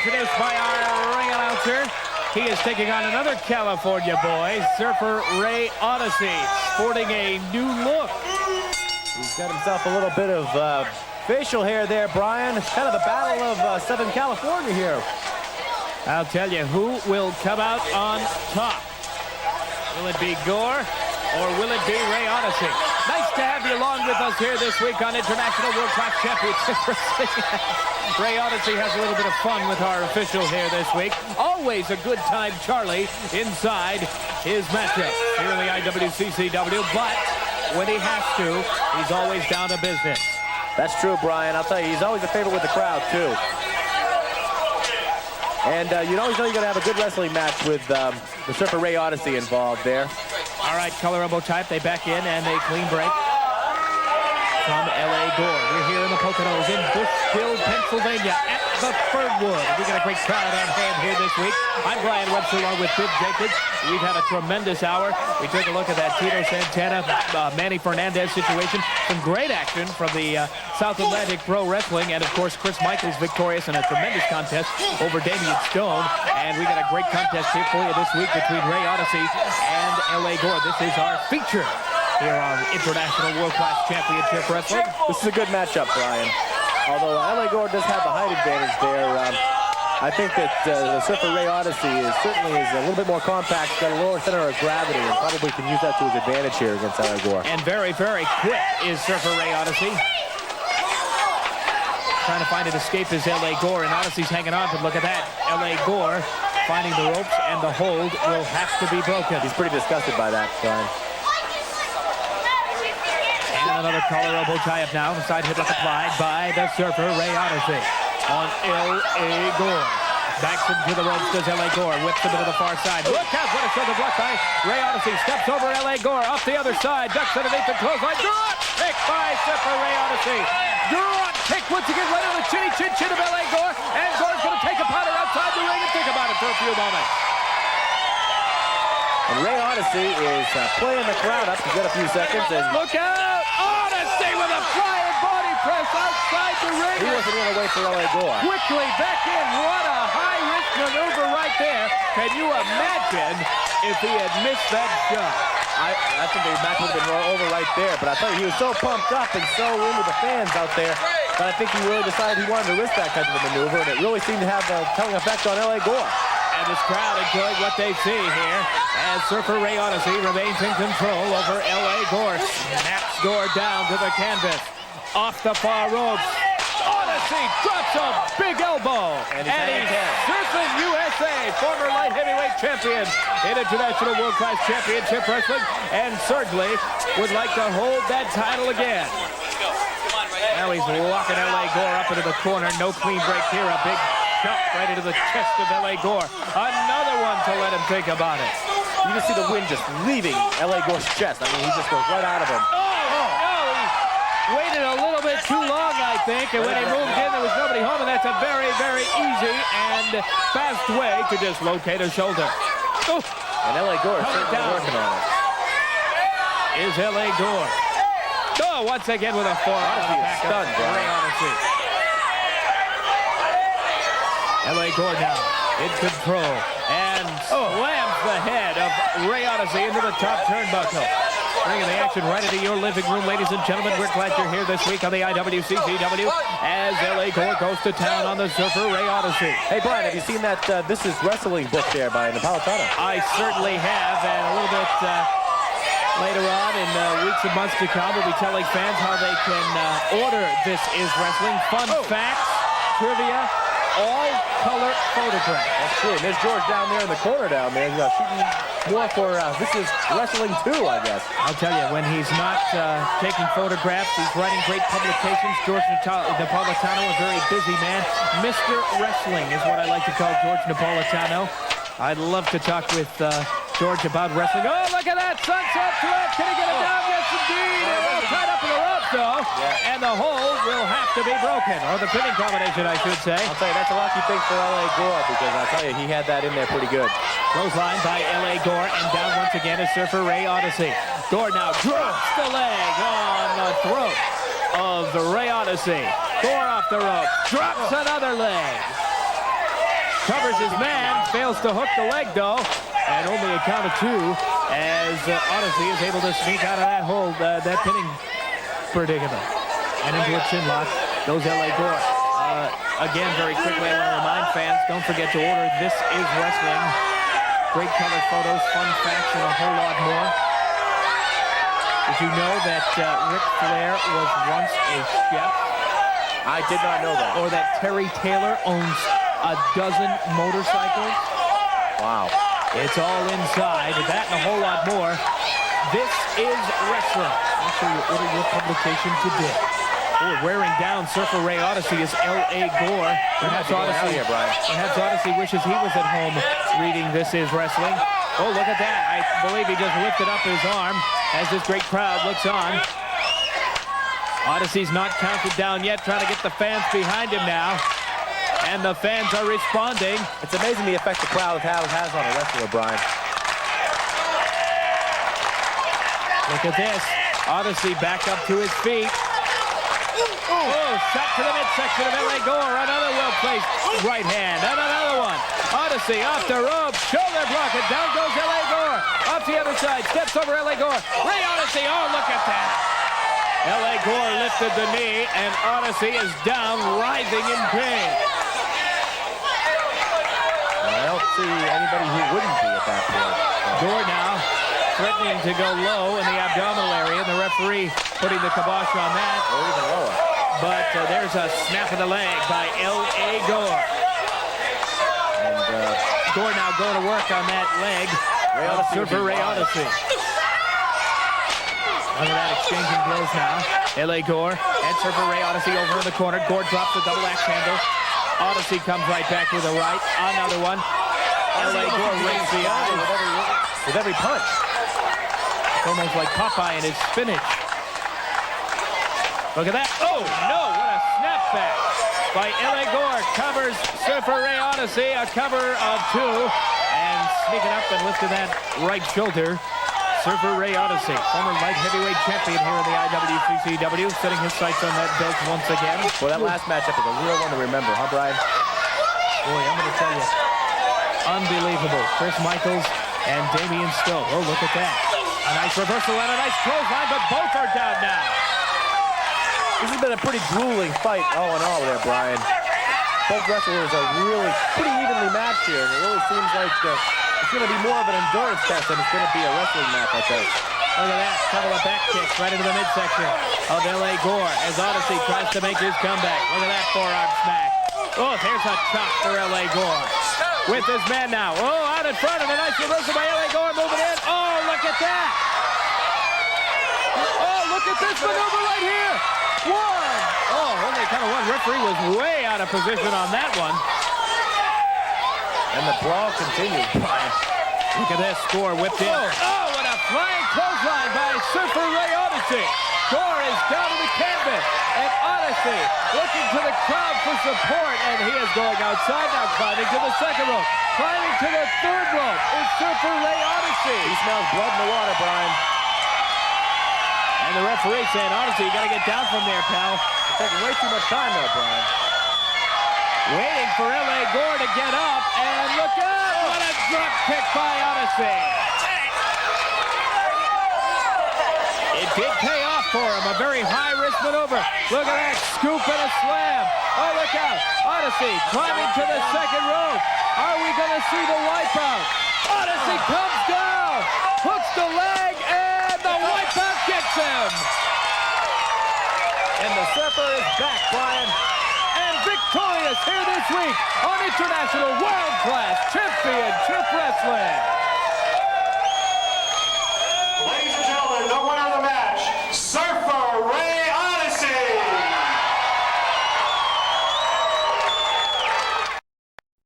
introduced by our ring announcer. He is taking on another California boy, Surfer Ray Odyssey, sporting a new look. He's got himself a little bit of facial hair there, Brian. It's kind of the battle of Southern California here. I'll tell you, who will come out on top? Will it be Gore or will it be Ray Odyssey? Nice to have you along with us here this week on International World Class Championship Wrestling. Ray Odyssey has a little bit of fun with our official here this week. Always a good time, Charlie, inside his matchup here in the IWCCW. But when he has to, he's always down to business. That's true, Brian. I'll tell you, he's always a favorite with the crowd, too. And you always know you're going to have a good wrestling match with the Surfer Ray Odyssey involved there. All right, color elbow type. They back in and they clean break from L.A. Gore. We're here in the Poconos in Bushville, Pennsylvania at the Fernwood. We got a great crowd on hand here this week. I'm Brian Webster along with Bib Jacobs. We've had a tremendous hour. We took a look at that Tito Santana, Manny Fernandez situation. Some great action from the South Atlantic Pro Wrestling. And, of course, Chris Michaels victorious in a tremendous contest over Damian Stone. And we got a great contest here for you this week between Ray Odyssey and L.A. Gore. This is our feature here on International World Class Championship Wrestling. This is a good matchup, Brian. Although L.A. Gore does have the height advantage there, I think that the Surfer Ray Odyssey certainly is a little bit more compact, got a lower center of gravity, and probably can use that to his advantage here against L.A. Gore. And very, very quick is Surfer Ray Odyssey. Trying to find an escape is L.A. Gore, and Odyssey's hanging on, but look at that. L.A. Gore finding the ropes, and the hold will have to be broken. He's pretty disgusted by that, Brian. And another collar elbow tie-up now. The side hip applied by the Surfer Ray Odyssey on L.A. Gore. Backs into the ropes, does L.A. Gore. Whips him to the far side. Look out, what a shoulder block by Ray Odyssey. Steps over L.A. Gore, up the other side. Ducks underneath the clothesline. Drop kick by Surfer Ray Odyssey. Drop kick once again right on the chinny chin of L.A. Gore. And Gore's going to take a powder outside the ring and think about it for a few moments. And Ray Odyssey is playing the crowd up to get a few seconds. And look out! Odyssey with a flying body press outside the ring. He wasn't going to wait for L.A. Gore. Quickly back in. What a high-risk maneuver right there. Can you imagine if he had missed that shot? I think the match would have been over right there. But I tell you, he was so pumped up and so into the fans out there that I think he really decided he wanted to risk that kind of a maneuver. And it really seemed to have a telling effect on L.A. Gore. And this crowd enjoying what they see here as Surfer Ray Odyssey remains in control over L.A. Gore. Snaps Gore down to the canvas. Off the far ropes. Odyssey drops a big elbow. And he's surfing USA, former light heavyweight champion in International World Class Championship Wrestling. And certainly would like to hold that title again. Now he's walking L.A. Gore up into the corner. No clean break here. A big shot right into the chest of L.A. Gore. Another one to let him think about it. You can see the wind just leaving L.A. Gore's chest. I mean, he just goes right out of him. Oh, no, he waited a little bit too long, I think, and when he moved in, there was nobody home, and that's a very, very easy and fast way to dislocate a shoulder. Oh. And L.A. Gore is certainly working on it. Is L.A. Gore. Oh, once again with a forearm. Stunned, Ray Odyssey. L.A. Gore now in control and slams the head of Ray Odyssey into the top turnbuckle. Bringing the action right into your living room, ladies and gentlemen. We're glad you're here this week on the IWCCW as L.A. Gore goes to town on the Surfer Ray Odyssey. Hey, Brian, have you seen that This Is Wrestling book there by Napolitano? I certainly have, and a little bit later on in weeks and months to come, we'll be telling fans how they can order This Is Wrestling. Fun facts, trivia, all-color photograph. That's true. There's George down there in the corner down there. He's shooting more for This Is Wrestling 2, I guess. I'll tell you, when he's not taking photographs, he's writing great publications. George Napolitano, a very busy man. Mr. Wrestling is what I like to call George Napolitano. I'd love to talk with George about wrestling. Oh, look at that sunset flip. Can he get it down? Yes, indeed. They're all tied up in the ropes, though. Yeah. And the hold will have to be broken, or the pinning combination, I should say. I'll tell you, that's a lucky thing for L.A. Gore, because I'll tell you, he had that in there pretty good. Clothesline by L.A. Gore, and down once again is Surfer Ray Odyssey. Gore now drops the leg on the throat of the Ray Odyssey. Gore off the rope, drops another leg. Covers his man, fails to hook the leg though, and only a count of 2 as Odyssey is able to sneak out of that hold, that pinning predicament. And into a chin lock goes LA Gore. Again, very quickly, I want to remind fans, don't forget to order This Is Wrestling. Great color photos, fun facts, and a whole lot more. Did you know that Ric Flair was once a chef? I did not know that. Or that Terry Taylor owns a dozen motorcycles? Wow. It's all inside. That and a whole lot more. This is Wrestling. Actually, order your publication today. Oh, wearing down Surfer Ray Odyssey is LA Gore. Perhaps Odyssey wishes he was at home reading This Is Wrestling. Oh, look at that. I believe he just lifted up his arm as this great crowd looks on. Odyssey's not counted down yet, trying to get the fans behind him now. And the fans are responding. It's amazing the effect the crowd has on a wrestler, Brian. Look at this. Odyssey back up to his feet. Oh, shot to the midsection of LA Gore. Another well-placed right hand. And another one. Odyssey off the rope. Shoulder block. And down goes LA Gore. Off the other side. Steps over LA Gore. Ray Odyssey. Oh, look at that. LA Gore lifted the knee. And Odyssey is down, writhing in pain. I don't see anybody who wouldn't be at that point. Gore now threatening to go low in the abdominal area. The referee putting the kibosh on that. Or even lower. But there's a snap of the leg by L.A. Gore. And Gore now going to work on that leg. Surfer Ray Odyssey. Under that exchanging blows now. L.A. Gore and Surfer Ray Odyssey over in the corner. Gore drops the double axe handle. Odyssey comes right back with a right. Another one. L.A. Gore rings the eye with every punch. It's almost like Popeye and his spinach. Look at that. Oh, no, what a snapback by L.A. Gore. Covers Surfer Ray Odyssey, a cover of 2. And sneaking up and lifting that right shoulder, Surfer Ray Odyssey, former light heavyweight champion here in the IWCCW, setting his sights on that belt once again. Well, that last matchup is a real one to remember, huh, Brian? Boy, I'm going to tell you, unbelievable. Chris Michaels and Damian Stowe. Oh, look at that. A nice reversal and a nice clothesline, but both are down now. This has been a pretty grueling fight all in all there, Brian. Both wrestlers are really pretty evenly matched here, and it really seems like it's going to be more of an endurance test than it's going to be a wrestling match, I think. Look at that, couple of back kicks right into the midsection of L.A. Gore as Odyssey tries to make his comeback. Look at that forearm smack. Oh, there's a chop for L.A. Gore. With his man now. Oh, out in front of a nice reversal by L.A. Gore moving in. Oh, look at that. Oh, look at this maneuver right here. One. Oh, only kind of one. Referee was way out of position on that one. And the brawl continues, Brian. Look at this. Gore whipped in. Oh, what a flying clothesline by Surfer Ray Odyssey. Gore is down to the canvas. And Odyssey looking to the crowd for support. And he is going outside now, climbing to the second rope. Climbing to the third rope is Surfer Ray Odyssey. He smells blood in the water, Brian. And the referee saying, Odyssey, you got to get down from there, pal. It's taking way too much time there, Brian. Waiting for L.A. Gore to get up. And look out! What a drop kick by Odyssey. It did pay off for him. A very high-risk maneuver. Look at that. Scoop and a slam. Oh, look out. Odyssey climbing to the second rope. Are we going to see the wipeout? Odyssey comes down. Hooks the leg. And the wipeout gets him. And the Surfer is back, Brian. And victorious here this week on International World Class Championship Wrestling.